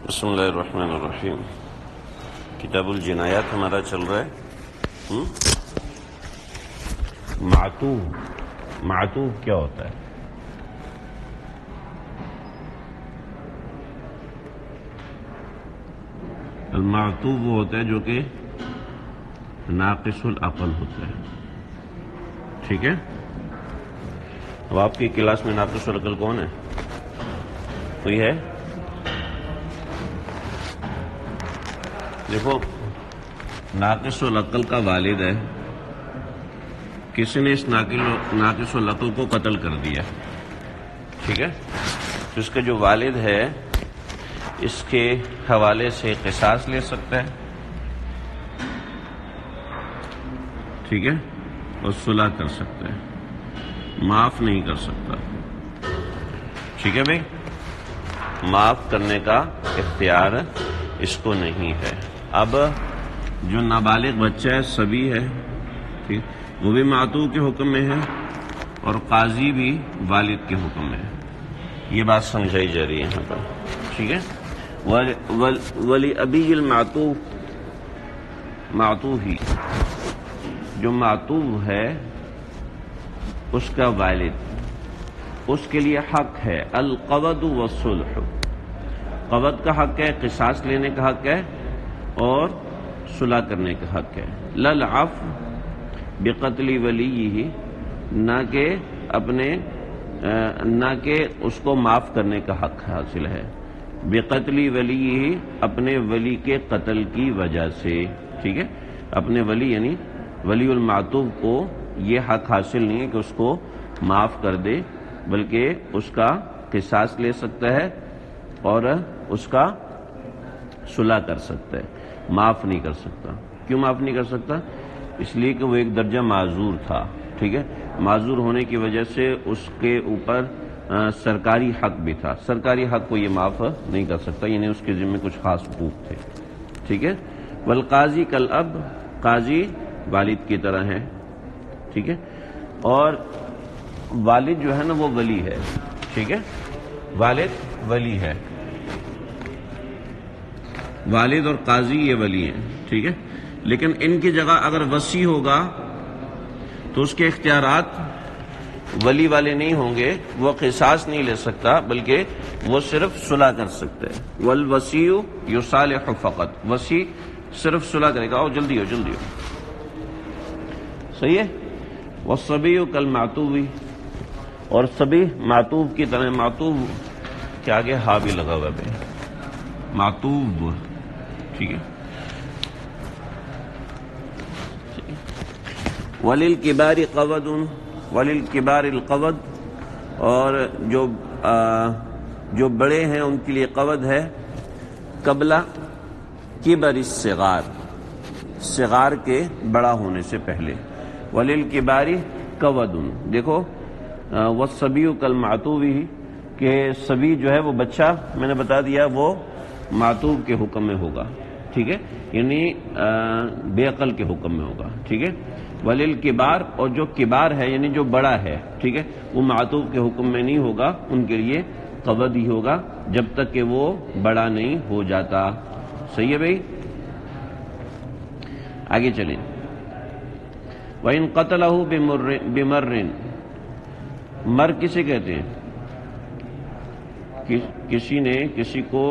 بسم اللہ الرحمن الرحیم۔ کتاب الجنایات ہمارا چل رہا ہے۔ معطوف کیا ہوتا ہے؟ المعطوف وہ ہوتا ہے جو کہ ناقص العقل ہوتا ہے، ٹھیک ہے؟ اب آپ کی کلاس میں ناقص العقل کون ہے؟ کوئی ہے؟ دیکھو، ناقص العقل کا والد ہے، کسی نے اس ناقص العقل کو قتل کر دیا، ٹھیک ہے؟ تو اس کا جو والد ہے اس کے حوالے سے قصاص لے سکتا ہے، ٹھیک ہے، اور صلح کر سکتا ہے، معاف نہیں کر سکتا، ٹھیک ہے بھائی؟ معاف کرنے کا اختیار اس کو نہیں ہے۔ اب جو نابالغ بچہ ہے، صبی ہے، ٹھیک، وہ بھی معطوف کے حکم میں ہے اور قاضی بھی والد کے حکم میں ہے۔ یہ بات سمجھائی جا رہی ہے یہاں پر، ٹھیک ہے؟ ولی ابی المعطوف، معطوف ہی جو معطوف ہے اس کا والد، اس کے لیے حق ہے القود والصلح، قود کا حق ہے، قصاص لینے کا حق ہے اور صلح کرنے کا حق ہے۔ للعفو بقتل ولیہ، نہ کہ اس کو معاف کرنے کا حق حاصل ہے، بقتل ولیہ، اپنے ولی کے قتل کی وجہ سے، ٹھیک ہے؟ اپنے ولی یعنی ولی المعطوف کو یہ حق حاصل نہیں ہے کہ اس کو معاف کر دے، بلکہ اس کا قصاص لے سکتا ہے اور اس کا صلح کر سکتا ہے، معاف نہیں کر سکتا۔ کیوں معاف نہیں کر سکتا؟ اس لیے کہ وہ ایک درجہ معذور تھا، ٹھیک ہے؟ معذور ہونے کی وجہ سے اس کے اوپر سرکاری حق بھی تھا، سرکاری حق کو یہ معاف نہیں کر سکتا، یعنی اس کے ذمہ کچھ خاص حقوق تھے، ٹھیک ہے؟ والقاضی کالاب، قاضی والد کی طرح ہے، ٹھیک ہے؟ اور والد جو ہے نا وہ ولی ہے، ٹھیک ہے؟ والد ولی ہے، والد اور قاضی یہ ولی ہیں، ٹھیک ہے؟ لیکن ان کی جگہ اگر وصی ہوگا تو اس کے اختیارات ولی والے نہیں ہوں گے، وہ قصاص نہیں لے سکتا بلکہ وہ صرف صلح کر سکتا ہے۔ والوصی یصالح فقط، وصی صرف صلح کرے گا۔ آؤ جلدی ہو جلدی ہو، صحیح ہے؟ والصبی کالمعطوف، اور صبی معطوف کی طرح، معطوف کے آگے ہا بھی لگا ہوا ہے، معطوف، ٹھیک ہے؟ وللکبار قود، وللکبار القود، اور جو بڑے ہیں ان کے لیے قود ہے قبل کبر الصغار، صغار کے بڑا ہونے سے پہلے۔ وللکبار قود، دیکھو والصبی کالمعطوف، کہ صبی جو ہے وہ بچہ، میں نے بتا دیا وہ معطوف کے حکم میں ہوگا، ٹھیک ہے؟ یعنی بے عقل کے حکم میں ہوگا، ٹھیک ہے؟ وللکبار، اور جو کبار ہے یعنی جو بڑا ہے، ٹھیک ہے، وہ معطوف کے حکم میں نہیں ہوگا، ان کے لیے قود ہی ہوگا جب تک کہ وہ بڑا نہیں ہو جاتا۔ صحیح ہے بھائی؟ آگے چلیں۔ وَإِن قَتَلَهُ بِمَرٍ، مر کسے کہتے ہیں؟ کسی نے کسی کو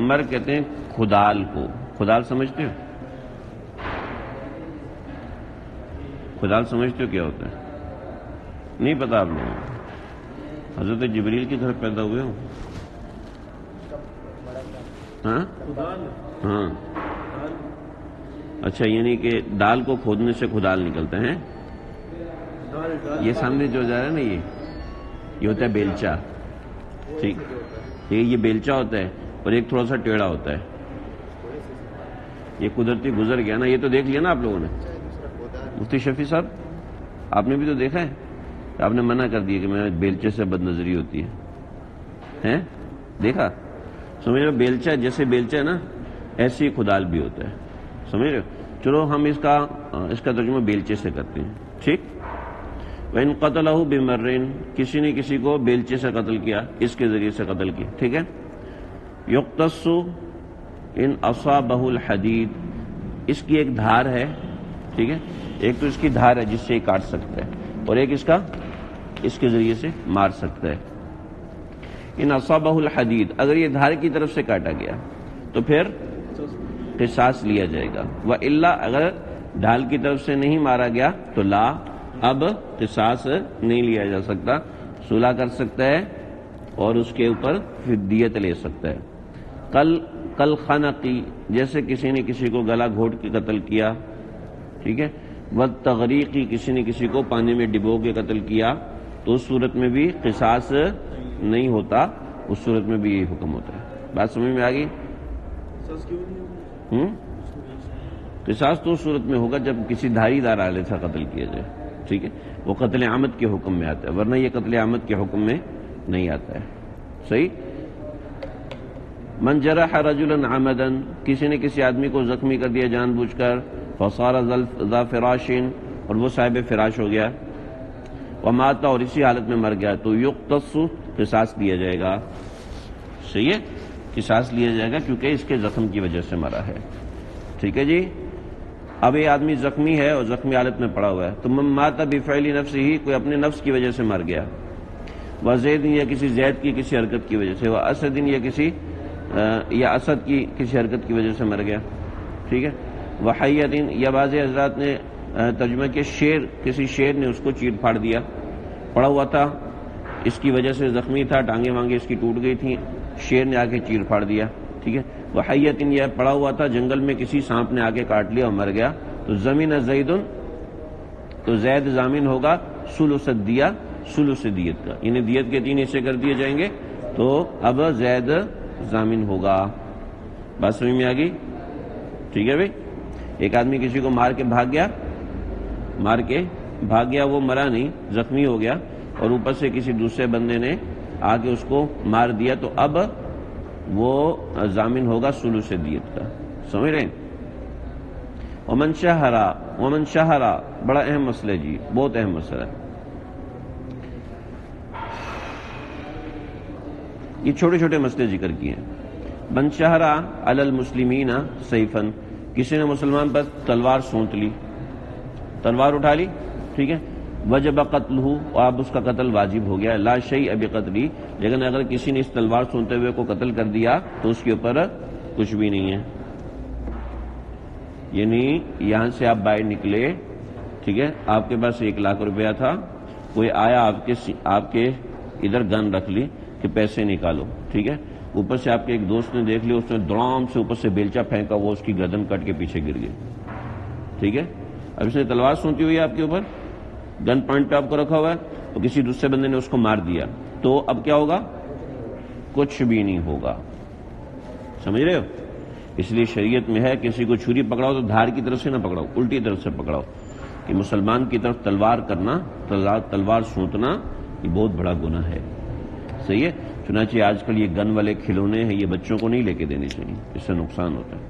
مر کہتے ہیں خدال کو۔ خدال سمجھتے ہو؟ خدال سمجھتے ہو کیا ہوتا ہے؟ نہیں پتا آپ لوگوں کو؟ حضرت جبریل کی طرف پیدا ہوئے ہو؟ ہاں ہاں، اچھا، یعنی کہ دال کو کھودنے سے خدال نکلتا ہے۔ یہ سامنے جو جا رہا ہے نا، یہ ہوتا ہے بیلچا، ٹھیک؟ یہ بیلچا ہوتا ہے اور ایک تھوڑا سا ٹیڑھا ہوتا ہے، یہ قدرتی گزر گیا نا، یہ تو دیکھ لیا نا آپ لوگوں نے۔ مفتی شفیع صاحب، آپ نے بھی تو دیکھا ہے، آپ نے منع کر دیا کہ میں بیلچے سے بد نظری ہوتی ہے، دیکھا؟ سمجھ رہے ہو؟ بیلچا جیسے بیلچا ہے نا، ایسے ہی خدال بھی ہوتا ہے، سمجھ رہے ہو؟ چلو ہم اس کا ترجمہ بیلچے سے کرتے ہیں، ٹھیک؟ وَإِن قَتَلَهُ بِمَرٍ، کسی نے کسی کو بیلچے سے قتل کیا، اس کے ذریعے سے قتل کیا، ٹھیک ہے؟ یقتص ان اصابہ الحدید، اس کی ایک دھار ہے، ٹھیک ہے، ایک تو اس کی دھار ہے جس سے یہ کاٹ سکتا ہے، اور ایک اس کے ذریعے سے مار سکتا ہے۔ ان اصابہ الحدید، اگر یہ دھار کی طرف سے کاٹا گیا تو پھر قصاص لیا جائے گا، وَإِلَّا اگر ڈھال کی طرف سے نہیں مارا گیا تو لا، اب قصاص نہیں لیا جا سکتا، صلح کر سکتا ہے اور اس کے اوپر دیت لے سکتا ہے۔ کل خنقی، جیسے کسی نے کسی کو گلا گھونٹ کے قتل کیا، ٹھیک ہے، والتغریقی، کسی نے کسی کو پانی میں ڈبو کے قتل کیا، تو اس صورت میں بھی قصاص نہیں ہوتا، اس صورت میں بھی یہی حکم ہوتا ہے۔ بات سمجھ میں آ گئی؟ قصاص تو اس صورت میں ہوگا جب کسی دھاری دار آلے سے قتل کیا جائے، ٹھیک ہے، وہ قتل عامد کے حکم میں آتا ہے، ورنہ یہ قتل عامد کے حکم میں نہیں آتا ہے۔ صحیح؟ من جرح رجلا عمدا، کسی نے کسی آدمی کو زخمی کر دیا جان بوجھ کر، فصار ذا فراش، اور وہ صاحب فراش ہو گیا، ومات، اور اسی حالت میں مر گیا، تو یقتص، قصاص دیا جائے گا۔ صحیح ہے، قصاص لیا جائے گا کیونکہ اس کے زخم کی وجہ سے مرا ہے، ٹھیک ہے جی۔ اب یہ آدمی زخمی ہے اور زخمی حالت میں پڑا ہوا ہے، تو من مات بفعل نفسہ، کوئی اپنے نفس کی وجہ سے مر گیا، وزید، یا کسی زید کی کسی حرکت کی وجہ سے، واسد، یا اسد کی کسی حرکت کی وجہ سے مر گیا، ٹھیک ہے، وحیۃ، یا بعض حضرات نے ترجمہ کیا شیر، کسی شیر نے اس کو چیر پھاڑ دیا، پڑا ہوا تھا، اس کی وجہ سے زخمی تھا، ٹانگیں وانگیں اس کی ٹوٹ گئی تھیں، شیر نے آ کے چیر پھاڑ دیا، ٹھیک ہے، وحیۃ، یا پڑا ہوا تھا جنگل میں، کسی سانپ نے آ کے کاٹ لیا اور مر گیا، تو زمین زید، تو زید ضامن ہوگا ثلث الدیہ، ثلث دیت کا، یعنی دیت کے 3 حصے کر دیے جائیں گے، تو اب زید ضامن ہوگا۔ بات سمجھ میں آ گئی؟ ٹھیک ہے بھائی، ایک آدمی کسی کو مار کے بھاگ گیا، وہ مرا نہیں، زخمی ہو گیا، اور اوپر سے کسی دوسرے بندے نے آ کے اس کو مار دیا، تو اب وہ ضامن ہوگا ثلث دیت کا۔ سمجھ رہے ہیں؟ ومن شہرا، بڑا اہم مسئلہ ہے جی، بہت اہم مسئلہ ہے۔ یہ چھوٹے چھوٹے مسئلے ذکر کیے ہیں۔ من شہرا علی المسلمین سیفن، کسی نے مسلمان پر تلوار سونت لی، تلوار اٹھا لی، ٹھیک ہے، وجب قتلہ، اور اب اس کا قتل واجب ہو گیا، لا شیء بقتلہ، لیکن اگر کسی نے اس تلوار سونتے ہوئے کو قتل کر دیا تو اس کے اوپر کچھ بھی نہیں ہے۔ یعنی یہاں سے آپ باہر نکلے، ٹھیک ہے، آپ کے پاس 1 لاکھ روپیہ تھا، کوئی آیا آپ کے ادھر گن رکھ لی کہ پیسے نکالو، ٹھیک ہے، اوپر سے آپ کے ایک دوست نے دیکھ لیا، اس نے درام سے اوپر سے بیلچا پھینکا، وہ اس کی گردن کٹ کے پیچھے گر گئی، ٹھیک ہے، اب اس نے تلوار سونتی ہوئی ہے آپ کے اوپر، گن پوائنٹ پہ آپ کو رکھا ہوا ہے، تو کسی دوسرے بندے نے اس کو مار دیا، تو اب کیا ہوگا؟ کچھ بھی نہیں ہوگا۔ سمجھ رہے ہو؟ اس لیے شریعت میں ہے کسی کو چھری پکڑاؤ تو دھار کی طرف سے نہ پکڑاؤ، الٹی طرف سے پکڑاؤ، کہ مسلمان کی طرف تلوار کرنا، تلوار سونتنا، یہ بہت بڑا گناہ ہے۔ صحیح ہے؟ چنانچہ آج کل یہ گن والے کھلونے ہیں، یہ بچوں کو نہیں لے کے دینے چاہیے، اس سے نقصان ہوتا ہے۔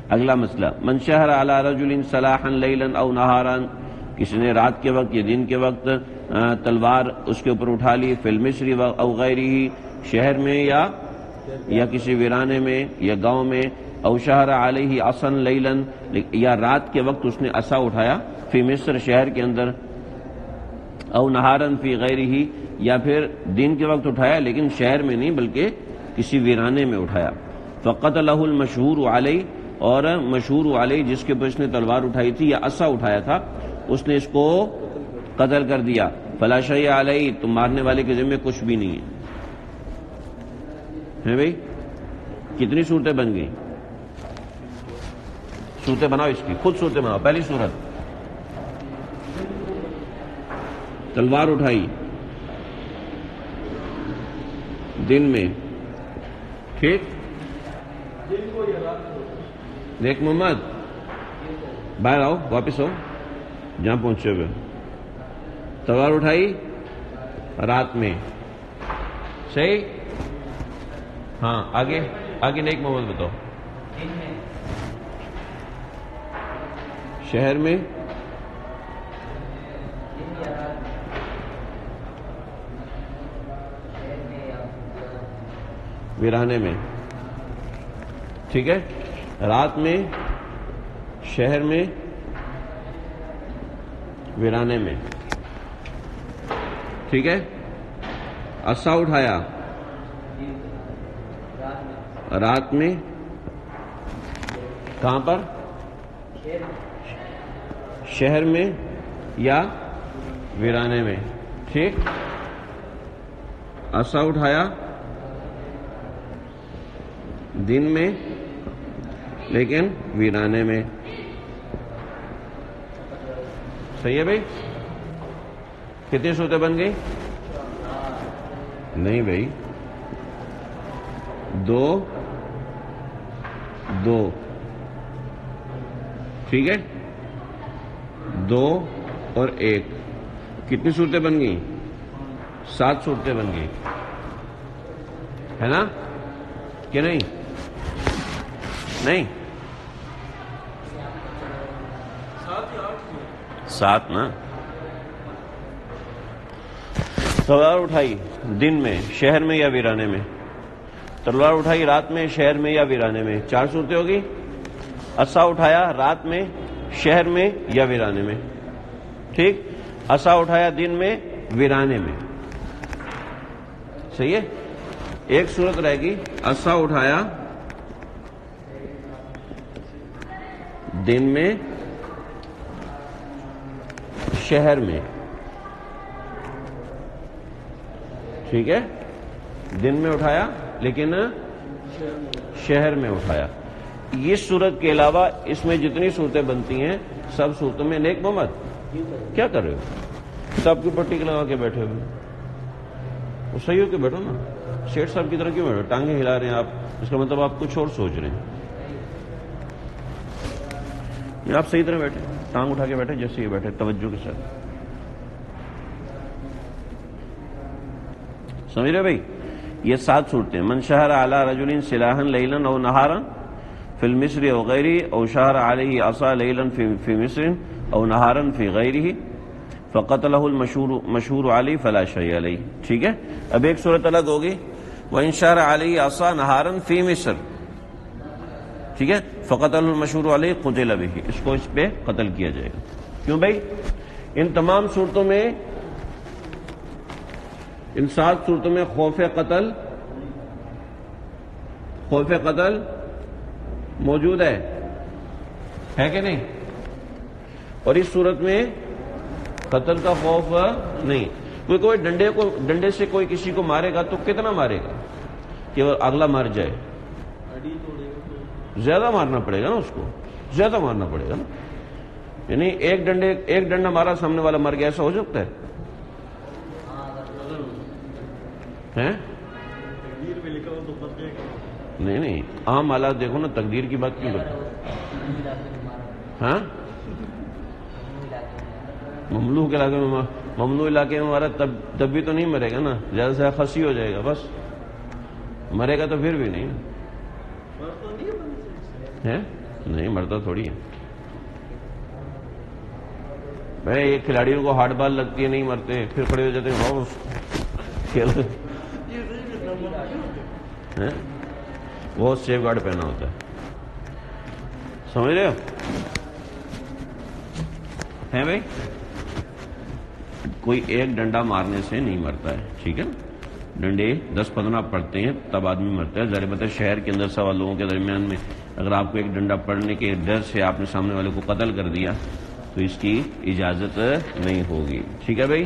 اگلا مسئلہ، من شہر علی رجل سلاحا لیلا او نہارا، کسی نے رات کے وقت یا دن کے وقت تلوار اس کے اوپر اٹھا لی، فی المصر او غیرہ، شہر میں یا کسی ویرانے میں یا گاؤں میں، او شہر علیہ عصا لیلا، یا رات کے وقت اس نے عصا اٹھایا، فی مصر، شہر کے اندر، او نہارا فی غیرہ، یا پھر دن کے وقت اٹھایا لیکن شہر میں نہیں بلکہ کسی ویرانے میں اٹھایا، فقتلہ المشہور علیہ، اور مشہور علیہ جس کے اوپر اس نے تلوار اٹھائی تھی یا عصا اٹھایا تھا، اس نے اس کو قتل کر دیا، فلا شیء علیہ، تو مارنے والے کے ذمہ کچھ بھی نہیں ہے بھائی۔ کتنی صورتیں بن گئی؟ صورتیں بناؤ، اس کی خود صورتیں بناؤ۔ پہلی صورت، تلوار اٹھائی دن میں، ٹھیک، نیک محمد باہر آؤ، واپس آؤ جہاں پہنچے ہوئے، تلوار اٹھائی رات میں، صحیح، ہاں، آگے نیک محمد بتاؤ۔ شہر میں، ویرانے میں، ٹھیک ہے، رات میں، شہر میں، ویرانے میں، ٹھیک ہے، عصا اٹھایا رات میں، کہاں پر؟ شہر میں یا ویرانے میں، ٹھیک، عصا اٹھایا دن میں لیکن ویرانے میں، صحیح ہے بھائی؟ کتنی صورتیں بن گئی؟ نہیں بھائی، دو دو، ٹھیک ہے، دو اور ایک، کتنی صورتیں بن گئی؟ 7 صورتیں بن گئی، ہے نا کہ نہیں؟ نہیں 7 نا۔ تلوار اٹھائی دن میں، شہر میں یا ویرانے میں، تلوار اٹھائی رات میں، شہر میں یا ویرانے میں، 4 صورتیں ہوگی۔ عصا اٹھایا رات میں، شہر میں یا ویرانے میں، ٹھیک، عصا اٹھایا دن میں، ویرانے میں، صحیح ہے۔ ایک صورت رہے گی، عصا اٹھایا دن میں، شہر میں، ٹھیک ہے، دن میں اٹھایا لیکن شہر میں اٹھایا۔ اس صورت کے علاوہ اس میں جتنی صورتیں بنتی ہیں سب صورتوں میں، نیک محمد کیا کر رہے ہو؟ سب کی پٹی لگا کے بیٹھے ہوئے، وہ صحیح ہو کے بیٹھو نا، شیٹ صاحب کی طرح کیوں بیٹھو؟ ٹانگیں ہلا رہے ہیں آپ، اس کا مطلب آپ کچھ اور سوچ رہے ہیں۔ آپ صحیح طرح بیٹھے، ٹانگ اٹھا کے بیٹھے جیسے یہ بیٹھے، توجہ کے ساتھ، سمجھ رہے بھائی؟ یہ 7 صورتیں، من شہر علی رجل سلاحا لیلا او نہارا فی المصر او غیرہ او شہر علیہ عصا لیلا فی مصر او نہارا فی غیرہ فقتلہ المشہور علی فلا شیء علیہ، ٹھیک ہے۔ اب ایک صورت الگ ہوگی، وَإِن شَهَرَ عَلَيْهِ عَصَا نَهَارًا فِي مِصْر، ٹھیک ہے، فقتلہ المشہور علی قتل بہ، اس کو اس پہ قتل کیا جائے گا۔ کیوں بھائی؟ ان تمام صورتوں میں، ان 7 صورتوں میں خوف قتل موجود ہے کہ نہیں؟ اور اس صورت میں قتل کا خوف نہیں۔ کوئی ڈنڈے سے کوئی کسی کو مارے گا تو کتنا مارے گا کہ وہ اگلا مر جائے؟ زیادہ مارنا پڑے گا نا، اس کو زیادہ مارنا پڑے گا نا، یعنی ایک ڈنڈا مارا سامنے والا مر گیا، ایسا ہو سکتا ہے؟ نہیں، عام حالات دیکھو نا، تقدیر کی بات کیوں کرتے؟ ہاں، مملوک علاقے میں، ممنوع علاقے میں مارا تب بھی تو نہیں مرے گا نا، زیادہ سے زیادہ خسی ہو جائے گا، بس مرے گا تو پھر بھی نہیں ہے، نہیں مرتا تھوڑی ہے بھائی۔ ایک کھلاڑیوں کو ہارڈ بال لگتی ہے، نہیں مرتے، پھر کھڑے ہو جاتے ہیں، کھیل بہت سیف گارڈ پہنا ہوتا ہے، سمجھ رہے ہو؟ ہے بھائی، کوئی ایک ڈنڈا مارنے سے نہیں مرتا ہے، ٹھیک ہے، ڈنڈے 10-15 پڑتے ہیں تب آدمی مرتا ہے۔ ظاہر بات ہے شہر کے اندر 100 لوگوں کے درمیان میں اگر آپ کو ایک ڈنڈا پڑنے کے ڈر سے آپ نے سامنے والے کو قتل کر دیا تو اس کی اجازت نہیں ہوگی، ٹھیک ہے بھائی۔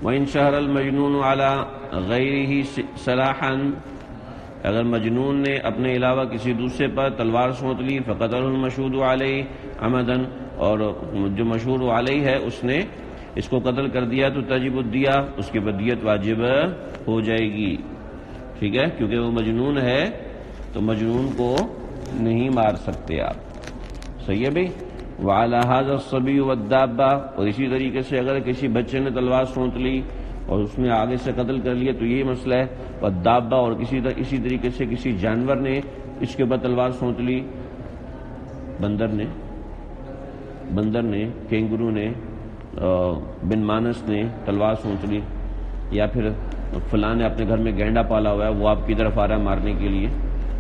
وَإِن شَهَرَ الْمَجْنُونُ عَلَى غَيْرِهِ سَلَاحًا، اگر مجنون نے اپنے علاوہ کسی دوسرے پر تلوار سونت لی، فَقَتَلَهُ الْمَشْهُودُ عَلَيْهِ عَمَدًا، اور جو مشہور علیہ ہے اس نے اس کو قتل کر دیا تو تجب الدیہ، اس کی بدیت واجب ہو جائے گی، ٹھیک ہے، کیونکہ وہ مجنون ہے تو مجنون کو نہیں مار سکتے آپ، صحیح ہے بھائی۔ وعلى هذا الصبي والدابة، اور اسی طریقے سے اگر کسی بچے نے تلوار سونت لی اور اس نے آگے سے قتل کر لیا تو یہی مسئلہ ہے، والدابة، اور اسی طریقے سے کسی جانور نے اس کے اوپر تلوار سونت لی، بندر نے، کینگرو نے، بن مانس نے تلوار سونت لی، یا پھر فلاں نے اپنے گھر میں گینڈا پالا ہوا ہے وہ آپ کی طرف آ رہا ہے مارنے کے لیے،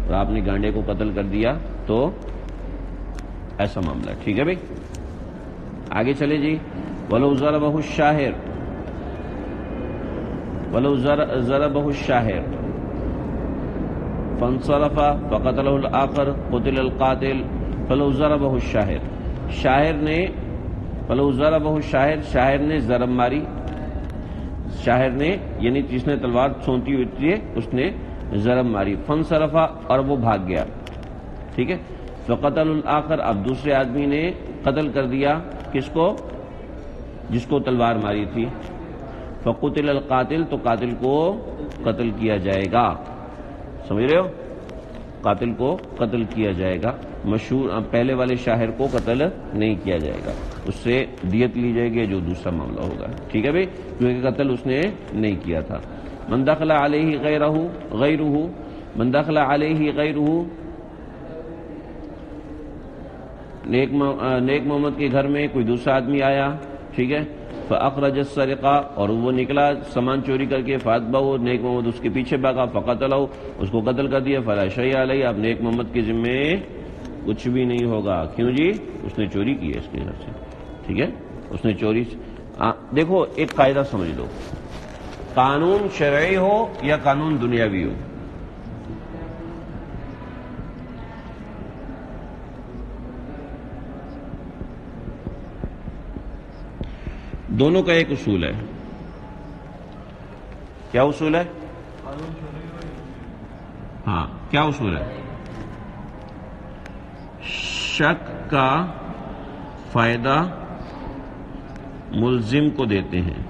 اور آپ نے گانڈے کو قتل کر دیا تو ایسا معاملہ. ٹھیک ہے بھائی, آگے چلے جی. وَلَوْ ضَرَبَهُ الشَّاهِرُ فَانْصَرَفَ فَقَتَلَهُ الْآخَرُ قُتِلَ الْقَاتِلُ فَلَوْ ضَرَبَهُ الشَّاهِرُ شاہر نے ضرب ماری. شاہر نے یعنی جس نے تلوار چھونتی ہوئی تھی اس نے ضرب ماری. فَانْصَرَفَ اور وہ بھاگ گیا. ٹھیک ہے. فَقَتَلَ الْآخَرُ اب دوسرے آدمی نے قتل کر دیا کس کو؟ جس کو تلوار ماری تھی. فَقُتِلَ الْقَاتِلُ تو قاتل کو قتل کیا جائے گا. سمجھ رہے ہو؟ قاتل کو قتل کیا جائے گا. مشہور پہلے والے شاہر کو قتل نہیں کیا جائے گا, اس سے دیت لی جائے گی جو دوسرا معاملہ ہوگا. ٹھیک ہے بھائی, کیونکہ قتل اس نے نہیں کیا تھا. من دخل علیہ غیرہ نیک محمد کے گھر میں کوئی دوسرا آدمی آیا. ٹھیک ہے. فاخرج السرقہ اور وہ نکلا سامان چوری کر کے. فاتبعہ نیک محمد اس کے پیچھے بھاگا. فقتلہ اس کو قتل کر دیا. فلا شیء علیہ اب نیک محمد کے ذمے کچھ بھی نہیں ہوگا. کیوں جی؟ اس نے چوری کی ہے اس کے گھر سے. ٹھیک ہے, اس نے چوری. دیکھو ایک قاعدہ سمجھ لو, قانون شرعی ہو یا قانون دنیاوی ہو, دونوں کا ایک اصول ہے. کیا اصول ہے؟ ہاں, کیا اصول ہے؟ شک کا فائدہ ملزم کو دیتے ہیں.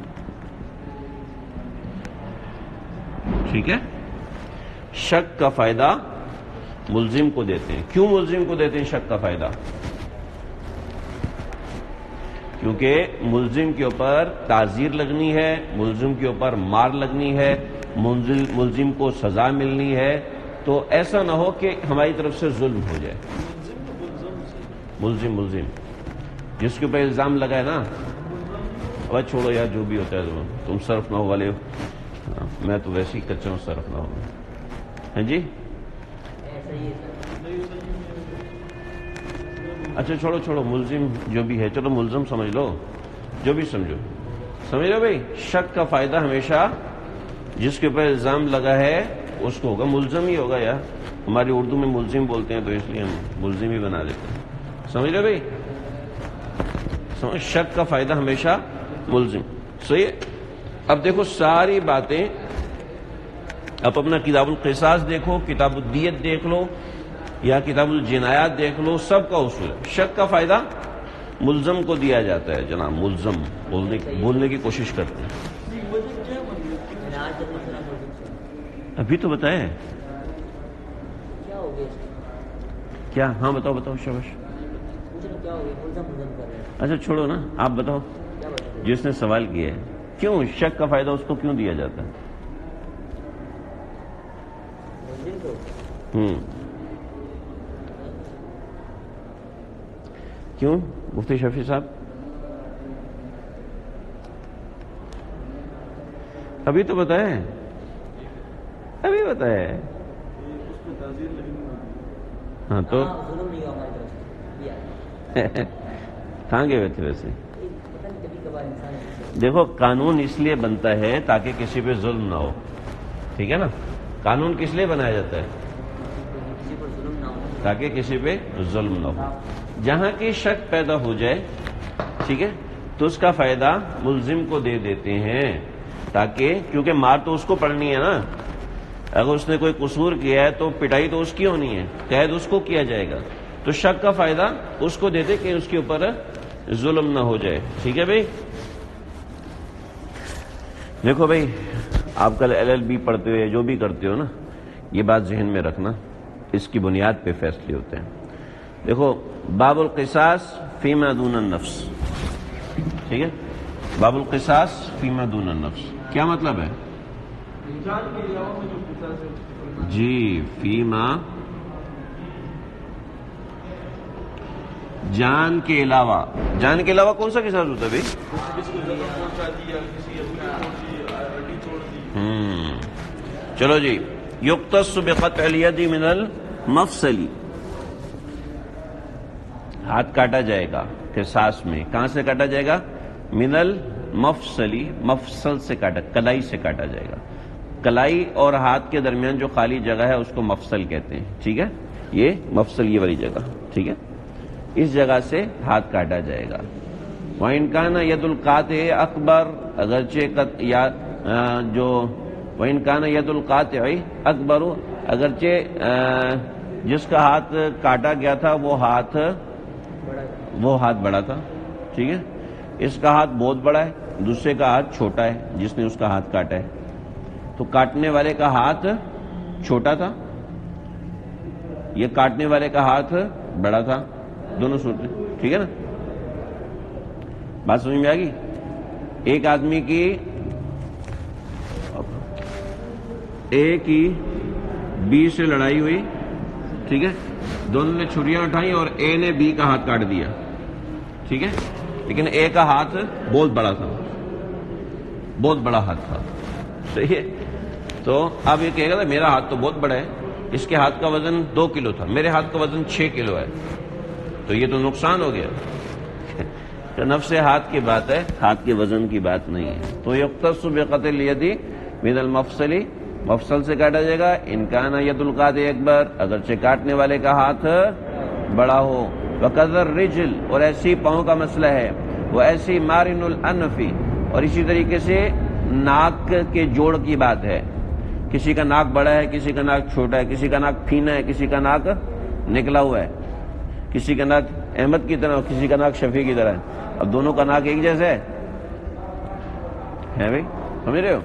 ٹھیک ہے, شک کا فائدہ ملزم کو دیتے ہیں. کیوں ملزم کو دیتے ہیں شک کا فائدہ؟ کیونکہ ملزم کے اوپر تعزیر لگنی ہے, ملزم کے اوپر مار لگنی ہے, ملزم کو سزا ملنی ہے. تو ایسا نہ ہو کہ ہماری طرف سے ظلم ہو جائے. ملزم جس کے اوپر الزام لگا ہے نا, اب چھوڑو یار جو بھی ہوتا ہے تم صرف نہ ہو والے ہو, میں تو ویسے ہی کچا ہوں صرف نہ ہو. ہاں جی, اچھا چھوڑو ملزم جو بھی ہے, چلو ملزم سمجھ لو, جو بھی سمجھو. سمجھ لو بھائی, شک کا فائدہ ہمیشہ جس کے اوپر الزام لگا ہے اس کو ہوگا, ملزم ہی ہوگا. یار ہماری اردو میں ملزم بولتے ہیں تو اس لیے ہم ملزم ہی بنا دیتے ہیں. سمجھ لو بھائی, شک کا فائدہ ہمیشہ ملزم. صحیح ہے. اب دیکھو ساری باتیں, اب اپنا کتاب القصاص دیکھو, کتاب الدیت دیکھ لو یا کتاب الجنایات دیکھ لو, سب کا اصول ہے شک کا فائدہ ملزم کو دیا جاتا ہے. جناب ملزم بولنے کی کوشش کرتے ہیں. ابھی تو بتائے کیا؟ ہاں بتاؤ شاباش. اچھا چھوڑو نا, آپ بتاؤ جس نے سوال کیا ہے, کیوں شک کا فائدہ اس کو کیوں دیا جاتا ہے؟ کیوں مفتی شفیع صاحب؟ ابھی تو بتائے. ہاں تو کہاں گئے ہوئے تھے ویسے؟ دیکھو قانون اس لیے بنتا ہے تاکہ کسی پہ ظلم نہ ہو. ٹھیک ہے نا, قانون کس لیے بنایا جاتا ہے؟ تاکہ کسی پہ ظلم نہ ہو. جہاں کی شک پیدا ہو جائے, ٹھیک ہے, تو اس کا فائدہ ملزم کو دے دیتے ہیں, تاکہ کیونکہ مار تو اس کو پڑنی ہے نا. اگر اس نے کوئی قصور کیا ہے تو پٹائی تو اس کی ہونی ہے, قید اس کو کیا جائے گا. تو شک کا فائدہ اس کو دیتے کہ اس کے اوپر ظلم نہ ہو جائے. ٹھیک ہے بھائی. دیکھو بھائی, آپ کل LLB پڑھتے ہوئے جو بھی کرتے ہو نا, یہ بات ذہن میں رکھنا, اس کی بنیاد پہ فیصلے ہوتے ہیں. دیکھو باب القصاص فیما دون النفس. ٹھیک ہے, باب القصاص فیما دون النفس کیا مطلب ہے؟ جی, فیما جان کے علاوہ. جان کے علاوہ کون سا قصاص ہوتا ہے بھائی؟ چلو جی, یقتص بقطع الید من مفصلی، ہاتھ کاٹا جائے گا قصاص میں. کہاں سے کاٹا جائے گا؟ من المفصلی، مفصل سے کاٹا، کلائی سے کاٹا جائے گا. کلائی اور ہاتھ کے درمیان جو خالی جگہ ہے اس کو مفصل کہتے ہیں. ٹھیک ہے، یہ مفصل، یہ والی جگہ. ٹھیک ہے، اس جگہ سے ہاتھ کاٹا جائے گا. وَإِنْ كَانَ يَدُ الْقَاطِعِ أَكْبَرَ، اگرچہ جو وَإِنْ كَانَ يَدُ الْقَاطِعِ أَكْبَرُ، اگرچہ جس کا ہاتھ کاٹا گیا تھا وہ ہاتھ بڑا تھا. ٹھیک ہے، اس کا ہاتھ بہت بڑا ہے، دوسرے کا ہاتھ چھوٹا ہے جس نے اس کا ہاتھ کاٹا ہے. تو کاٹنے والے کا ہاتھ چھوٹا تھا، یہ کاٹنے والے کا ہاتھ بڑا تھا، دونوں صورتیں. ٹھیک ہے نا، بات سمجھ میں آ گئی؟ ایک آدمی کی اے کی بی سے لڑائی ہوئی. ٹھیک ہے، دونوں نے چھریاں اٹھائیں اور اے نے بی کا ہاتھ کاٹ دیا. ٹھیک ہے، لیکن اے کا ہاتھ بہت بڑا تھا، بہت بڑا ہاتھ تھا. صحیح ہے، تو اب یہ کہے گا میرا ہاتھ تو بہت بڑا ہے، اس کے ہاتھ کا وزن 2 کلو تھا، میرے ہاتھ کا وزن 6 کلو ہے، تو یہ تو نقصان ہو گیا. تو نفس ہاتھ کی بات ہے، ہاتھ کے وزن کی بات نہیں ہے. تو یختص بقطع الید من المفصل، مفصل سے کاٹا جائے گا. ان کان ید القاطع اکبر، اگرچہ کاٹنے والے کا ہاتھ بڑا ہو. وکذا الرجل، اور ایسی پاؤں کا مسئلہ ہے. وہ ایسی مارن الانف، اور اسی طریقے سے ناک کے جوڑ کی بات ہے. کسی کا ناک بڑا ہے، کسی کا ناک چھوٹا ہے، کسی کا ناک پھینا ہے، کسی کا ناک نکلا ہوا ہے، کسی کا ناک احمد کی طرح، کسی کا ناک شفیع کی طرح ہے. اب دونوں کا ناک ایک جیسا ہے بھائی، سمجھ رہے ہو؟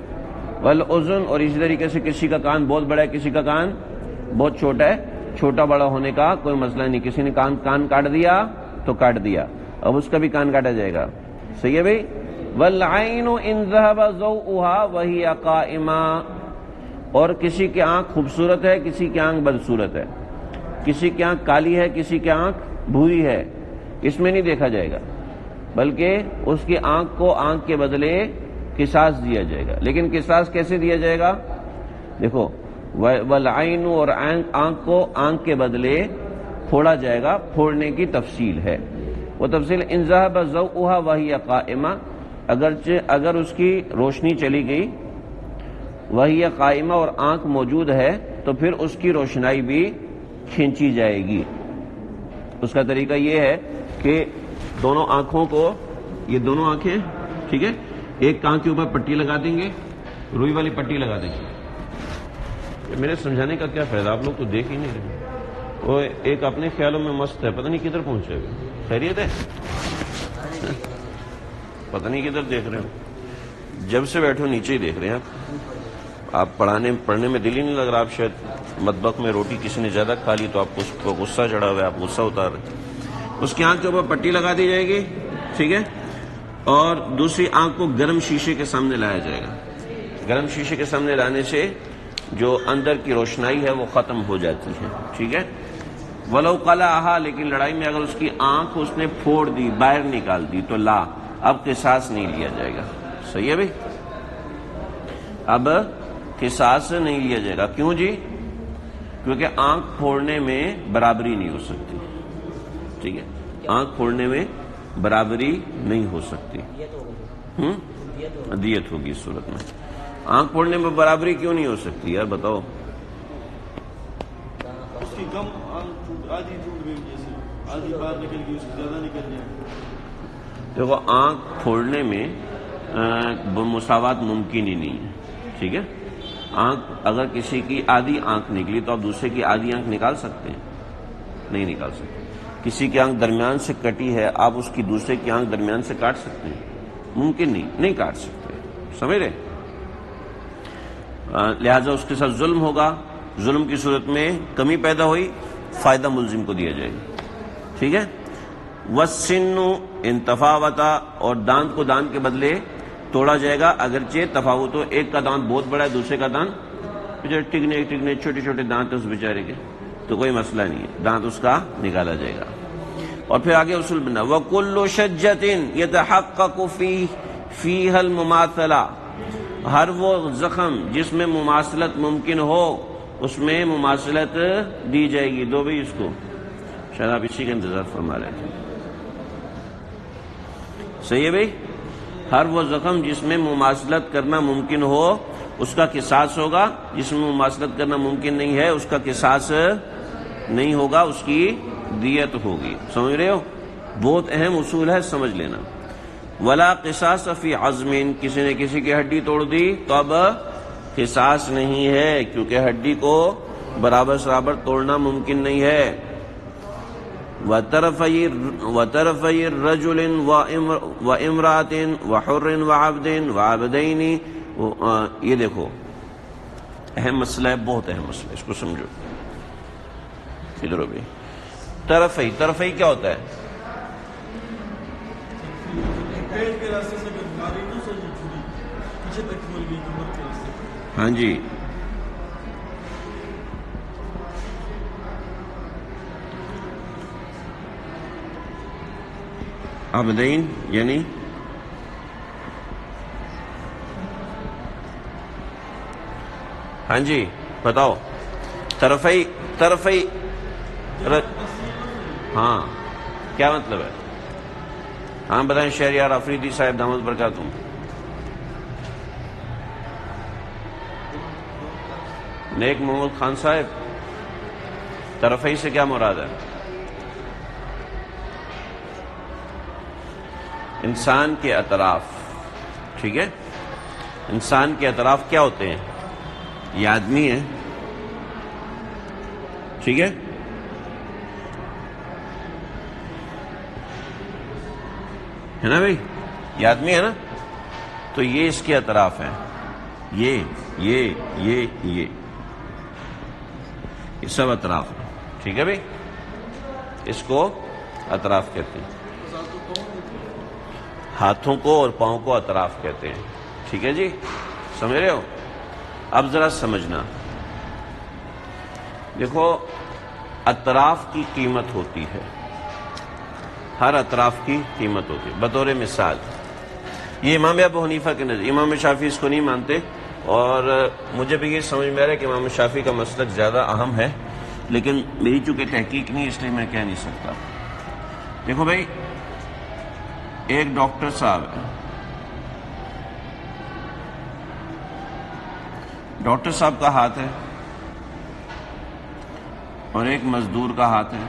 والاذن، اور اسی طریقے سے کسی کا کان بہت بڑا ہے، کسی کا کان بہت چھوٹا ہے. چھوٹا بڑا ہونے کا کوئی مسئلہ نہیں، کسی نے کان کاٹ دیا تو کاٹ دیا، اب اس کا بھی کان کاٹا جائے گا. صحیح ہے بھائی. والعین ان ذهب ضوءها وهي قائمہ، اور کسی کی آنکھ خوبصورت ہے، کسی کی آنکھ بدصورت ہے، کسی کی آنکھ کالی ہے، کسی کی آنکھ بھوری ہے، اس میں نہیں دیکھا جائے گا، بلکہ اس کی آنکھ کو آنکھ کے بدلے قصاص دیا جائے گا. لیکن قصاص کیسے دیا جائے گا؟ دیکھو، والعین، اور آنکھ کو آنکھ کے بدلے پھوڑا جائے گا. پھوڑنے کی تفصیل ہے، وہ تفصیل ان ذهب ضوءها وهي قائمہ، اگر اس کی روشنی چلی گئی، وہی قائمہ، اور آنکھ موجود ہے، تو پھر اس کی روشنائی بھی کھینچی جائے گی. اس کا طریقہ یہ ہے کہ دونوں آنکھوں کو، یہ دونوں آنکھیں، ٹھیک ہے، ایک کان کے اوپر پٹی لگا دیں گے، روئی والی پٹی لگا دیں گے. میرے سمجھانے کا کیا فائدہ، آپ لوگ تو دیکھ ہی نہیں رہے. وہ ایک اپنے خیالوں میں مست ہے، پتہ نہیں کدھر پہنچے گا. خیریت ہے؟ پتہ نہیں کدھر دیکھ رہے ہو، جب سے بیٹھو نیچے ہی دیکھ رہے ہیں آپ پڑھنے میں دل ہی نہیں لگ رہا. آپ شاید مطبخ میں روٹی کسی نے زیادہ کھا لی تو آپ کو اس کو غصہ چڑھا ہوا ہے، آپ غصہ اتار رہے. اس کی آنکھ کے اوپر پٹی لگا دی جائے گی، ٹھیک ہے، اور دوسری آنکھ کو گرم شیشے کے سامنے لایا جائے گا. گرم شیشے کے سامنے لانے سے جو اندر کی روشنائی ہے وہ ختم ہو جاتی ہے. ٹھیک ہے، ولو قلعہا، لیکن لڑائی میں اگر اس کی آنکھ اس نے پھوڑ دی، باہر نکال دی، تو لا، اب قصاص نہیں لیا جائے گا. صحیح ہے بھائی، اب قصاص نہیں لیا جائے گا. کیوں جی؟ کیونکہ آنکھ پھوڑنے میں برابری نہیں ہو سکتی. ٹھیک ہے، آنکھ پھوڑنے میں برابری نہیں ہو سکتی، دیت ہوگی اس صورت میں. آنکھ پھوڑنے میں برابری کیوں نہیں ہو سکتی یار بتاؤ؟ اس کی کم آدھی ٹوٹ گئی، جیسے آدھی باہر نکل گئی، اس کی زیادہ نکل گئی. دیکھو، آنکھ پھوڑنے میں مساوات ممکن ہی نہیں ہے. ٹھیک ہے، آنکھ اگر کسی کی آدھی آنکھ نکلی تو آپ دوسرے کی آدھی آنکھ نکال سکتے ہیں؟ نہیں نکال سکتے. کسی کی آنکھ درمیان سے کٹی ہے، آپ اس کی دوسرے کی آنکھ درمیان سے کاٹ سکتے ہیں؟ ممکن نہیں کاٹ سکتے. سمجھ رہے؟ لہذا اس کے ساتھ ظلم ہوگا. ظلم کی صورت میں کمی پیدا ہوئی، فائدہ ملزم کو دیا جائے گا. ٹھیک ہے، والسن ان تفاوتا، اور دانت کو دانت کے بدلے توڑا جائے گا، اگرچہ تفاوت ہو. ایک کا دانت بہت بڑا ہے، دوسرے کا دانت ٹکنے چھوٹے چھوٹے دانت اس بیچارے کے، تو کوئی مسئلہ نہیں ہے، دانت اس کا نکالا جائے گا. اور پھر آگے اصول بنا، وَكُلُّ شَجَّةٍ يَتَحَقَّقُ فِيهَا الْمُمَاثَلَةُ، ہر وہ زخم جس میں مماثلت ممکن ہو، اس میں مماثلت دی جائے گی. دو بھائی اس کو، شاید آپ اسی کا انتظار فرما رہے تھے. صحیح ہے بھائی. ہر وہ زخم جس میں مماثلت کرنا ممکن ہو اس کا قصاص ہوگا، جس میں مماثلت کرنا ممکن نہیں ہے اس کا قصاص نہیں ہوگا، اس کی دیت ہوگی. سمجھ رہے ہو؟ بہت اہم اصول ہے، سمجھ لینا. ولا قصاص فی عظم، کسی نے کسی کی ہڈی توڑ دی تو اب قصاص نہیں ہے، کیونکہ ہڈی کو برابر برابر توڑنا ممکن نہیں ہے. وطرفی رجل وامرأة وحر وعبد وعبدین. یہ دیکھو اہم مسئلہ ہے، بہت اہم مسئلہ ہے، اس کو سمجھو. ادھر بھی طرفی کیا ہوتا ہے؟ پیٹ کے راستے سے اگر ماری نہ سو یہ چھری پیچھے تک کھول گئی کمر کے راستے. ہاں جی. عبدین یعنی ہاں جی بتاؤ. طرفی ہاں کیا مطلب ہے؟ ہاں بتائیں شہریار آفریدی صاحب دامت برکاتہ. نیک محمد خان صاحب، طرفی سے کیا مراد ہے؟ انسان کے اطراف. ٹھیک ہے، انسان کے اطراف کیا ہوتے ہیں؟ یہ آدمی ہے، ٹھیک ہے، ہے نا بھائی؟ یہ آدمی ہے نا، تو یہ اس کے اطراف ہیں. یہ سب اطراف ہیں. ٹھیک ہے بھائی، اس کو اطراف کہتے ہیں. ہاتھوں کو اور پاؤں کو اطراف کہتے ہیں. ٹھیک ہے جی، سمجھ رہے ہو؟ اب ذرا سمجھنا. دیکھو اطراف کی قیمت ہوتی ہے، ہر اطراف کی قیمت ہوتی ہے. بطور مثال یہ امام ابو حنیفہ کے نزدیک، امام شافعی اس کو نہیں مانتے، اور مجھے بھی یہ سمجھ میں آ رہا ہے کہ امام شافعی کا مسلک زیادہ اہم ہے، لیکن میری چونکہ تحقیق نہیں اس لیے میں کہہ نہیں سکتا. دیکھو بھائی، ایک ڈاکٹر صاحب ہے، ڈاکٹر صاحب کا ہاتھ ہے اور ایک مزدور کا ہاتھ ہے.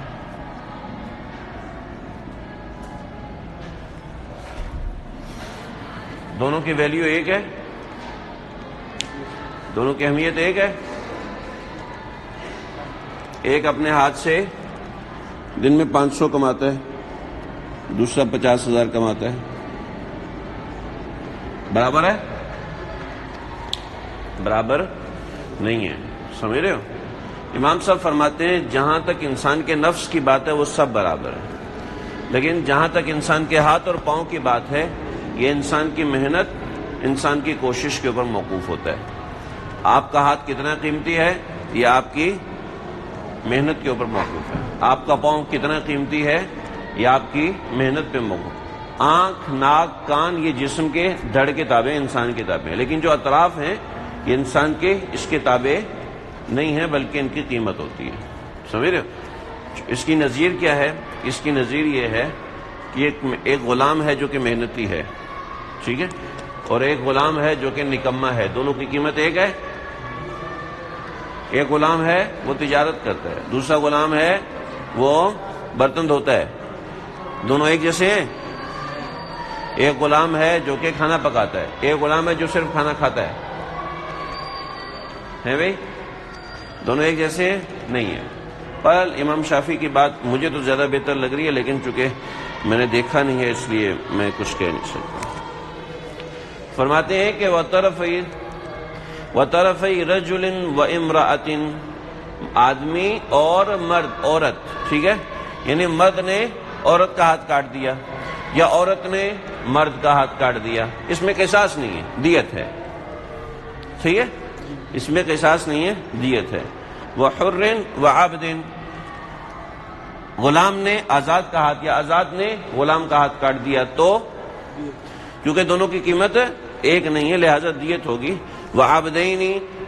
دونوں کی ویلیو ایک ہے، دونوں کی اہمیت ایک ہے. ایک اپنے ہاتھ سے دن میں 500 کماتا ہے، دوسرا 50,000 کماتا ہے. برابر ہے؟ برابر نہیں ہے. سمجھ رہے ہو؟ امام صاحب فرماتے ہیں جہاں تک انسان کے نفس کی بات ہے وہ سب برابر ہے، لیکن جہاں تک انسان کے ہاتھ اور پاؤں کی بات ہے یہ انسان کی محنت، انسان کی کوشش کے اوپر موقوف ہوتا ہے. آپ کا ہاتھ کتنا قیمتی ہے یہ آپ کی محنت کے اوپر موقوف ہے. آپ کا پاؤں کتنا قیمتی ہے یہ آپ کی محنت پہ موقوف. آنکھ، ناک، کان یہ جسم کے دھڑ کے تابع، انسان کے تابع ہیں، لیکن جو اطراف ہیں یہ انسان کے اس کے تابع نہیں ہیں بلکہ ان کی قیمت ہوتی ہے. سمجھ رہے ہو؟ اس کی نظیر کیا ہے؟ اس کی نظیر یہ ہے کہ ایک غلام ہے جو کہ محنتی ہے، ٹھیک ہے، اور ایک غلام ہے جو کہ نکما ہے. دونوں کی قیمت ایک ہے. ایک غلام ہے وہ تجارت کرتا ہے، دوسرا غلام ہے وہ برتن دھوتا ہے. دونوں ایک جیسے ہیں؟ ایک غلام ہے جو کہ کھانا پکاتا ہے، ایک غلام ہے جو صرف کھانا کھاتا ہے. ہے بھائی؟ دونوں ایک جیسے نہیں ہیں. پر امام شافعی کی بات مجھے تو زیادہ بہتر لگ رہی ہے، لیکن چونکہ میں نے دیکھا نہیں ہے اس لیے میں کچھ کہہ نہیں سکتا. فرماتے ہیں کہ وَطَرَفَيْ رَجُلٍ وَإِمْرَأَةٍ، آدمی اور مرد، عورت، ٹھیک ہے، یعنی مرد نے عورت کا ہاتھ کاٹ دیا یا عورت نے مرد کا ہاتھ کاٹ دیا، اس میں قصاص نہیں ہے، دیت ہے. ٹھیک ہے، اس میں قصاص نہیں ہے، دیت ہے. وَحُرٍّ وَعَبْدٍ، غلام نے آزاد کا ہاتھ یا آزاد نے غلام کا ہاتھ کاٹ دیا تو کیونکہ دونوں کی قیمت ایک نہیں ہے لہذا دیت ہوگی. وَعَبْدَيْنِ،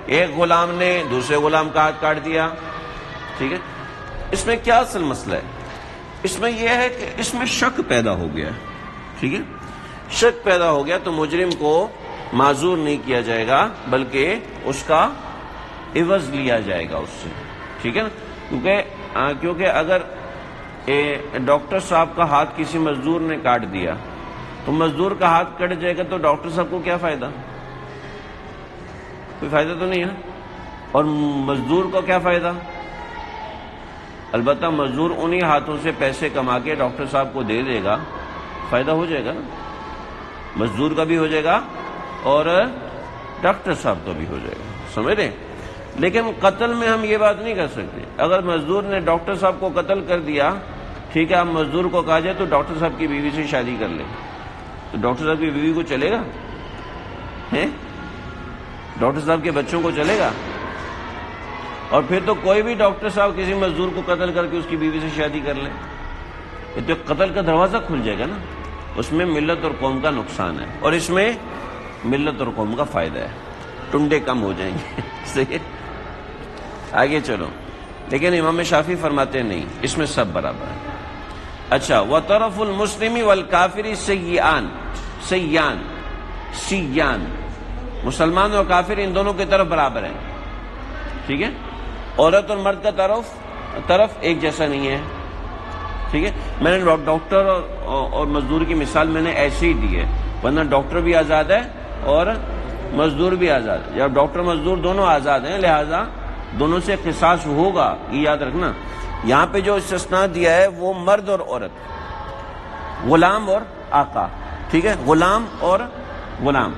ایک غلام نے دوسرے غلام کا ہاتھ کاٹ دیا، ٹھیک ہے، اس میں کیا اصل مسئلہ ہے؟ اس میں یہ ہے کہ اس میں شک پیدا ہو گیا، ٹھیک ہے، شک پیدا ہو گیا تو مجرم کو معذور نہیں کیا جائے گا بلکہ اس کا عوض لیا جائے گا اس سے، ٹھیک ہے نا، کیونکہ اگر ڈاکٹر صاحب کا ہاتھ کسی مزدور نے کاٹ دیا تو مزدور کا ہاتھ کٹ جائے گا تو ڈاکٹر صاحب کو کیا فائدہ؟ کوئی فائدہ تو نہیں ہے نا، اور مزدور کو کیا فائدہ؟ البتہ مزدور انہی ہاتھوں سے پیسے کما کے ڈاکٹر صاحب کو دے دے گا، فائدہ ہو جائے گا نا، مزدور کا بھی ہو جائے گا اور ڈاکٹر صاحب کا بھی ہو جائے گا، سمجھ رہے؟ لیکن قتل میں ہم یہ بات نہیں کر سکتے، اگر مزدور نے ڈاکٹر صاحب کو قتل کر دیا، ٹھیک ہے، اب مزدور کو کہا جائے تو ڈاکٹر صاحب کی بیوی سے شادی کر لے، تو ڈاکٹر صاحب کی بیوی کو چلے گا؟ ڈاکٹر صاحب کے بچوں کو چلے گا؟ اور پھر تو کوئی بھی ڈاکٹر صاحب کسی مزدور کو قتل کر کے اس کی بیوی سے شادی کر لے، یہ تو قتل کا دروازہ کھل جائے گا نا، اس میں ملت اور قوم کا نقصان ہے اور اس میں ملت اور قوم کا فائدہ ہے، ٹنڈے کم ہو جائیں گے، صحیح ہے؟ آگے چلو، لیکن امام شافعی فرماتے ہیں نہیں، اس میں سب برابر ہے۔ اچھا، وطرف المسلم والکافر سیان، مسلمان اور کافر ان دونوں کی طرف برابر ہیں، ٹھیک ہے، عورت اور مرد کا طرف ایک جیسا نہیں ہے، ٹھیک ہے، میں نے ڈاکٹر اور مزدور کی مثال میں نے ایسے ہی دی ہے، ورنہ ڈاکٹر بھی آزاد ہے اور مزدور بھی آزاد ہے، جب ڈاکٹر مزدور دونوں آزاد ہیں لہذا دونوں سے قصاص ہوگا، یہ یاد رکھنا۔ یہاں پہ جو استثناء دیا ہے وہ مرد اور عورت، غلام اور آقا، ٹھیک ہے، غلام اور غلام،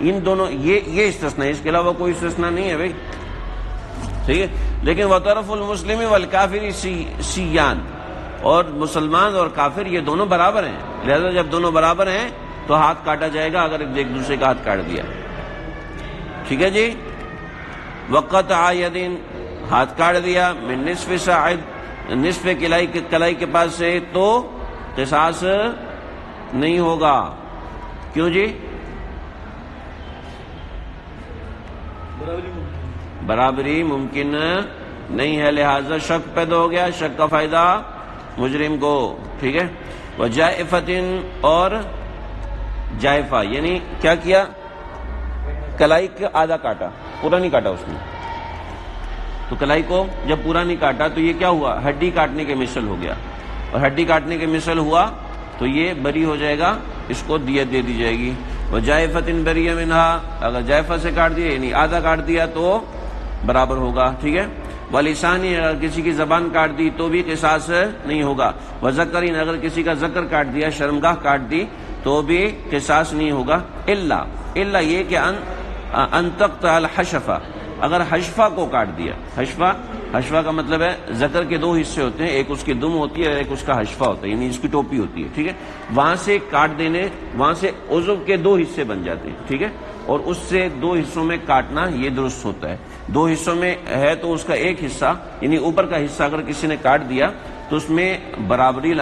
ان دونوں یہ استثناء، اس کے علاوہ کوئی استثناء نہیں ہے بھائی، ٹھیک ہے، لیکن وطرف المسلم والکافر سیان، اور مسلمان اور کافر یہ دونوں برابر ہیں، لہذا جب دونوں برابر ہیں تو ہاتھ کاٹا جائے گا اگر ایک دوسرے کا ہاتھ کاٹ دیا، ٹھیک ہے جی۔ وقطع ید، ہاتھ کاٹ دیا، من نصف ساعد، نصف کلائی کے پاس سے، تو قصاص نہیں ہوگا، کیوں جی؟ برابری ممکن نہیں ہے، لہذا شک پیدا ہو گیا، شک کا فائدہ مجرم کو، ٹھیک ہے۔ وجائفۃ، اور جائفہ یعنی کیا کیا؟ کلائی کا آدھا کاٹا، پورا نہیں کاٹا اس نے، تو کلائی کو جب پورا نہیں کاٹا تو یہ کیا ہوا؟ ہڈی کاٹنے کے مثل ہو گیا، اور ہڈی کاٹنے کے مثل ہوا تو یہ بری ہو جائے گا، اس کو دیت دے دی جائے گی۔ وجائفۃ بری منہا، اگر جائفہ سے کاٹ دیا یعنی آدھا کاٹ دیا تو برابر ہوگا، ٹھیک ہے۔ ولسانی، اگر کسی کی زبان کاٹ دی تو بھی قصاص نہیں ہوگا۔ وذکرین، اگر کسی کا ذکر کاٹ دیا، شرمگاہ کاٹ دی تو بھی قصاص نہیں ہوگا، الا یہ کہ ان تقطع الحشفہ، اگر حشفہ کو کاٹ دیا، حشفہ کا مطلب ہے ذکر کے دو حصے ہوتے ہیں، ایک اس کی دم ہوتی ہے اور ایک اس کا حشفہ ہوتا ہے، یعنی اس کی ٹوپی ہوتی ہے، ٹھیک ہے، وہاں سے کاٹ دینے، وہاں سے عضو کے دو حصے بن جاتے ہیں، ٹھیک ہے، اور اس سے دو حصوں میں کاٹنا یہ درست ہوتا ہے۔ دو حصوں میں ہے تو اس کا ایک حصہ یعنی اوپر کا حصہ اگر کسی نے کاٹ دیا تو اس میں برابری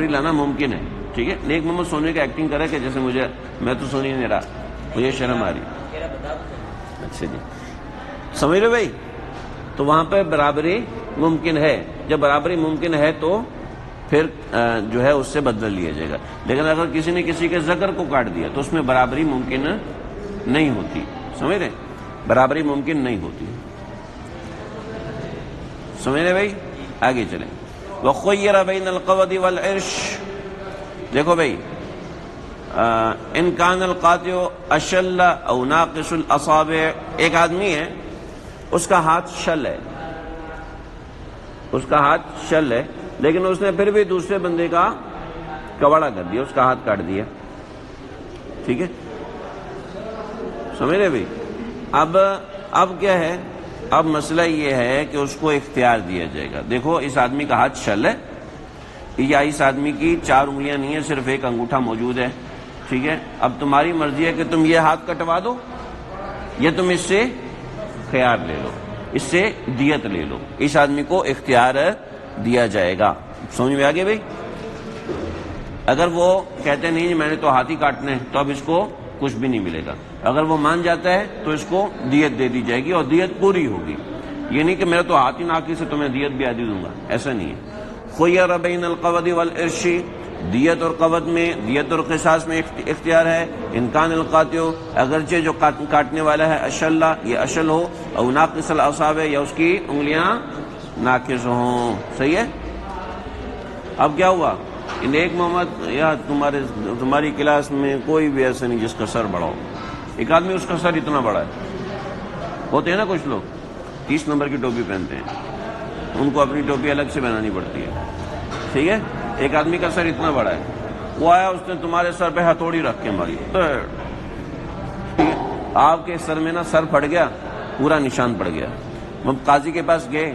لانا ممکن ہے، ٹھیک ہے۔ نیک محمد سونے کا ایکٹنگ کرے کہ جیسے میں تو سونی نہیں رہا، مجھے شرم آ رہی، اچھا جی، سمجھ رہے بھائی؟ تو وہاں پہ برابری ممکن ہے، جب برابری ممکن ہے تو پھر جو ہے اس سے بدلہ لیا جائے گا، لیکن اگر کسی نے کسی کے ذکر کو کاٹ دیا تو اس میں برابری ممکن نہیں ہوتی، سمجھ رہے؟ برابری ممکن نہیں ہوتی، سمجھ رہے بھائی؟ آگے چلیں۔ وخیر بین القود والعرش، دیکھو بھائی، ان کان القاطع اشل او ناقص الاصابع، ایک آدمی ہے اس کا ہاتھ شل ہے، لیکن اس نے پھر بھی دوسرے بندے کا کباڑا کر دیا، اس کا ہاتھ کاٹ دیا، ٹھیک ہے، سمجھ رہے بھائی؟ اب کیا ہے؟ اب مسئلہ یہ ہے کہ اس کو اختیار دیا جائے گا، دیکھو اس آدمی کا ہاتھ شل ہے، یا اس آدمی کی 4 انگلیاں نہیں ہیں، صرف ایک انگوٹھا موجود ہے، ٹھیک ہے، اب تمہاری مرضی ہے کہ تم یہ ہاتھ کٹوا دو یا تم اس سے خیار لے لو، اس سے دیت لے لو، اس آدمی کو اختیار دیا جائے گا، سمجھ میں آگے بھائی؟ اگر وہ کہتے نہیں میں نے تو ہاتھ ہی کاٹنے تو اب اس کو کچھ بھی نہیں ملے گا. اگر وہ مان جاتا ہے تو اس کو دیت دے دی جائے گی اور دیت پوری ہوگی. یہ نہیں کہ میرا تو ہاتھ ہی ناکی سے تمہیں دیت بھی آدھی دوں گا، ایسا نہیں ہے. خیر بین القود والارش، دیت اور قود میں، دیت اور قصاص میں اختیار ہے. انکان القاطع، اگرچہ جو کاٹنے والا ہے اشل، یہ اشل ہو، او ناقص الاصابع، یا اس کی انگلیاں ناقص ہوں. صحیح ہے. اب کیا ہوا، نیک محمد یا تمہاری کلاس میں کوئی بھی ایسا نہیں جس کا سر بڑا ہو. ایک آدمی اس کا سر اتنا بڑا ہے، ہوتے ہیں نا کچھ لوگ 30 نمبر کی ٹوپی پہنتے ہیں، ان کو اپنی ٹوپی الگ سے بنانی پڑتی ہے. ٹھیک ہے. ایک آدمی کا سر اتنا بڑا ہے، وہ آیا اس نے تمہارے سر پہ ہتھوڑی رکھ کے ماری، تو آپ کے سر میں نا سر پھٹ گیا، پورا نشان پڑ گیا. ہم قاضی کے پاس گئے،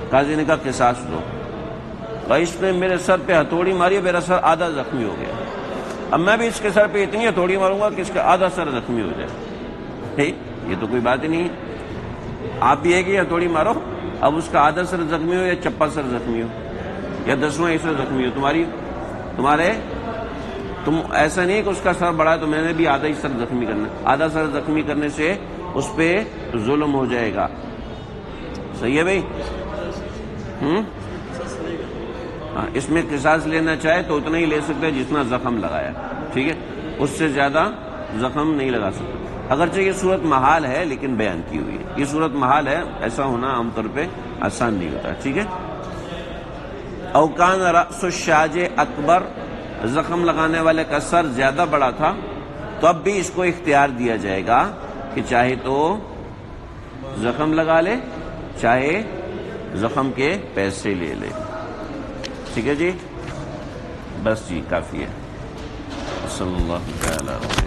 قاضی نے کہا قصاص دو. اس نے میرے سر پہ ہتھوڑی ماری، میرا سر آدھا زخمی ہو گیا. اب میں بھی اس کے سر پہ اتنی ہتھوڑی ماروں گا کہ اس کا آدھا سر زخمی ہو جائے. یہ تو کوئی بات ہی نہیں ہے. آپ بھی ایک ہی ہتھوڑی مارو، اب اس کا آدھا سر زخمی ہو یا چپا سر زخمی ہو یا 10واں حصہ زخمی ہو، تم ایسا نہیں کہ اس کا سر بڑا ہے تو میں نے بھی آدھا ہی سر زخمی کرنا. آدھا سر زخمی کرنے سے اس پہ ظلم ہو جائے گا. صحیح ہے بھائی. ہاں، اس میں قصاص لینا چاہے تو اتنا ہی لے سکتے جتنا زخم لگایا. ٹھیک ہے. اس سے زیادہ زخم نہیں لگا سکتے. اگرچہ یہ صورت محال ہے لیکن بیان کی ہوئی ہے. یہ صورت محال ہے، ایسا ہونا عام طور پہ آسان نہیں ہوتا. ٹھیک ہے. او کان رأس الشاج اکبر، زخم لگانے والے کا سر زیادہ بڑا تھا تو اب بھی اس کو اختیار دیا جائے گا کہ چاہے تو زخم لگا لے، چاہے زخم کے پیسے لے لے. ٹھیک ہے جی. بس جی کافی ہے. صلی اللہ تعالی